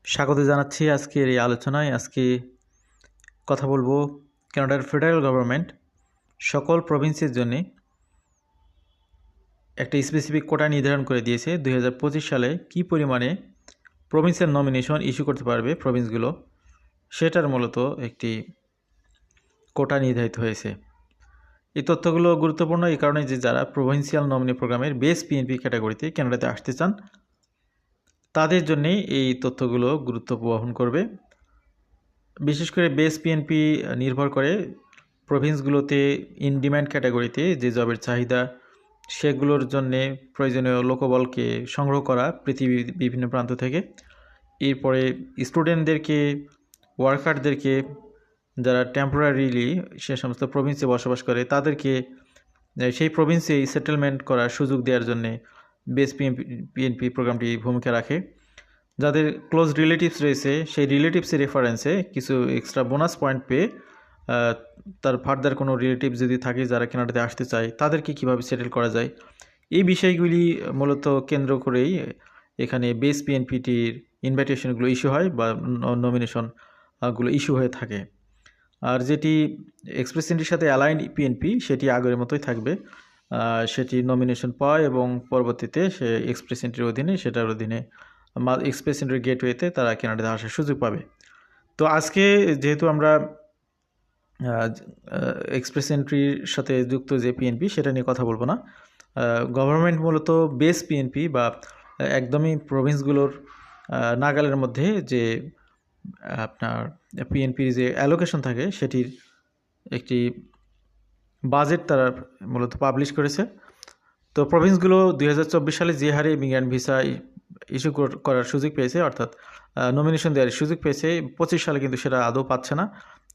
স্বাগত জানাচ্ছি আজকের এই আলোচনায়। আজকে কথা বলবো কানাডার ফেডারেল গভর্নমেন্ট সকল প্রভিন্সের জন্য একটা স্পেসিফিক কোটা নির্ধারণ করে দিয়েছে 2025 সালে কি পরিমাণে প্রভিন্সিয়াল নমিনেশন ইস্যু করতে পারবে প্রভিন্সগুলো, সেটার মূলত একটি কোটা নির্ধারিত হয়েছে। এই তথ্যগুলো গুরুত্বপূর্ণ এই কারণে যে যারা প্রভিন্সিয়াল নমিনি প্রোগ্রামের বেস পিএনপি ক্যাটাগরিতে কানাডাতে আসতে চান তাদের জন্যে এই তথ্যগুলো গুরুত্ব বহন করবে। বিশেষ করে বেস পিএনপি নির্ভর করে প্রভিন্সগুলোতে ইন ডিম্যান্ড ক্যাটাগরিতে যে জবের চাহিদা সেগুলোর জন্যে প্রয়োজনীয় লোকবলকে সংগ্রহ করা পৃথিবীর বিভিন্ন প্রান্ত থেকে। এরপরে স্টুডেন্টদেরকে, ওয়ার্কারদেরকে, যারা টেম্পোরারিলি সে সমস্ত প্রভিন্সে বসবাস করে তাদেরকে সেই প্রভিন্সেই সেটেলমেন্ট করার সুযোগ দেওয়ার জন্যে বেস পিএনপি প্রোগ্রামটি ভূমিকা রাখে। যাদের ক্লোজ রিলেটিভস রয়েছে সেই রিলেটিভসের রেফারেন্সে কিছু এক্সট্রা বোনাস পয়েন্ট পেয়ে তার ফার্দার কোনো রিলেটিভ যদি থাকে যারা কানাডাতে আসতে চায় তাদেরকে কিভাবে সেটেল করা যায়, এই বিষয়গুলি মূলত কেন্দ্র করেই এখানে বেস পিএনপিটির ইনভাইটেশনগুলো ইস্যু হয় বা নমিনেশনগুলো ইস্যু হয়ে থাকে। আর যেটি এক্সপ্রেস এন্ট্রির সাথে অ্যালাইন্ড পিএনপি সেটি আগের মতোই থাকবে, সেটি নমিনেশন পায় এবং পরবর্তীতে সে এক্সপ্রেস এন্ট্রির অধীনে সেটার অধীনে এক্সপ্রেস এন্ট্রি গেটওয়েতে তারা কানাডাতে আসার সুযোগ পাবে। তো আজকে যেহেতু আমরা এক্সপ্রেস এন্ট্রির সাথে যুক্ত যে পিএনপি সেটা নিয়ে কথা বলবো না। গভর্নমেন্ট মূলত বেস পিএনপি বা একদমই প্রভিন্সগুলোর নাগালের মধ্যে যে আপনার পিএনপির যে অ্যালোকেশন থাকে সেটির একটি বাজেট তারা মূলত পাবলিশ করেছে। তো প্রভিন্সগুলো 2024 সালে যে হারে ইমিগ্রেন্ট ভিসা ইস্যু করার সুযোগ পেয়েছে, অর্থাৎ নমিনেশন দেওয়ার সুযোগ পেয়েছে, 25 সালে কিন্তু সেটা আদৌ পাচ্ছে না।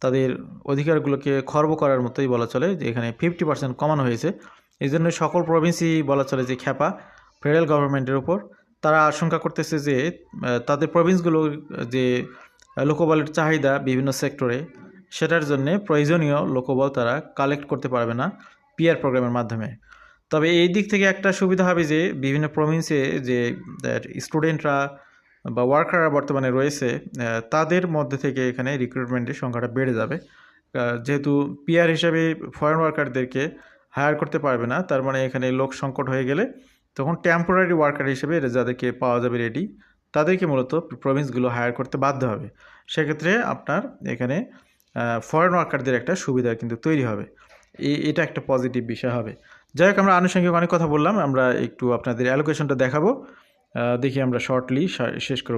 তাদের অধিকারগুলোকে খর্ব করার মতোই বলা চলে, যে এখানে 50% কমানো হয়েছে। এই জন্য সকল প্রভিন্সই বলা চলে যে খ্যাপা ফেডারেল গভর্নমেন্টের উপর। তারা আশঙ্কা করতেছে যে তাদের প্রভিন্সগুলো যে লোকবলের চাহিদা বিভিন্ন সেক্টরে সেটার জন্যে প্রয়োজনীয় লোকবল তারা কালেক্ট করতে পারবে না পিআর প্রোগ্রামের মাধ্যমে। তবে এই দিক থেকে একটা সুবিধা হবে যে বিভিন্ন প্রভিন্সে যে স্টুডেন্টরা বা ওয়ার্কাররা বর্তমানে রয়েছে তাদের মধ্যে থেকে এখানে রিক্রুটমেন্টের সংখ্যাটা বেড়ে যাবে। যেহেতু পিআর হিসাবে ফরেন ওয়ার্কারদেরকে হায়ার করতে পারবে না, তার মানে এখানে লোক সংকট হয়ে গেলে তখন টেম্পোরারি ওয়ার্কার হিসেবে যাদেরকে পাওয়া যাবে রেডি তাদেরকে মূলত প্রভিন্সগুলো হায়ার করতে বাধ্য হবে। সেক্ষেত্রে আপনার এখানে ফরেন ওয়ার্কারদের একটা সুবিধা কিন্তু তৈরি হবে। এটা একটা পজিটিভ বিষয় হবে। যাই হোক, আমরা আনুষঙ্গিক অনেক কথা বললাম, আমরা একটু আপনাদের অ্যালোকেশনটা দেখাবো, দেখি আমরা শর্টলি শেষ করব।